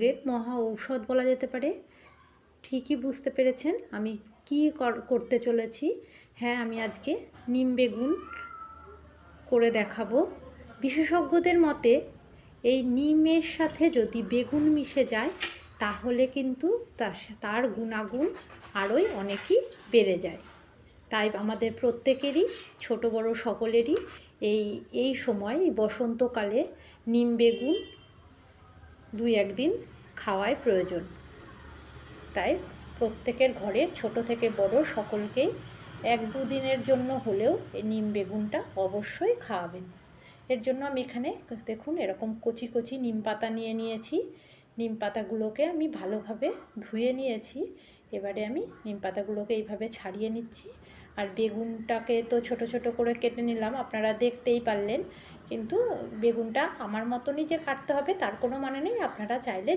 রোগের মহা ঔষধ বলা যেতে পারে। ঠিকই বুঝতে পেরেছেন আমি কি করতে চলেছি। হ্যাঁ, আমি আজকে নিম বেগুন করে দেখাবো। বিশেষজ্ঞদের মতে এই নিমের সাথে যদি বেগুন মিশে যায় তাহলে কিন্তু তার গুণাগুণ আরোই অনেকই বেড়ে যায়। তাই আমাদের প্রত্যেকেরই, ছোট বড় সকলেরই এই সময় বসন্তকালে নিম বেগুন 2-1 দিন খাওয়াই প্রয়োজন। তাই প্রত্যেকের ঘরের ছোট থেকে বড় সকলকেই 1-2 দিনের জন্য হলেও এই নিম বেগুনটা অবশ্যই খাওয়াবেন। এর জন্য আমি এখানে দেখুন এরকম কচি কচি নিম পাতা নিয়েছি। নিম পাতাগুলোকে আমি ভালোভাবে ধুয়ে নিয়েছি। এবারে আমি নিম পাতাগুলোকে এইভাবে ছাড়িয়ে নিচ্ছি। আর বেগুনটাকে তো ছোট ছোট করে কেটে নিলাম, আপনারা দেখতেই পারলেন। কিন্তু বেগুনটা আমার মতনই যে কাটতে হবে তার কোনো মানে নেই, আপনারা চাইলে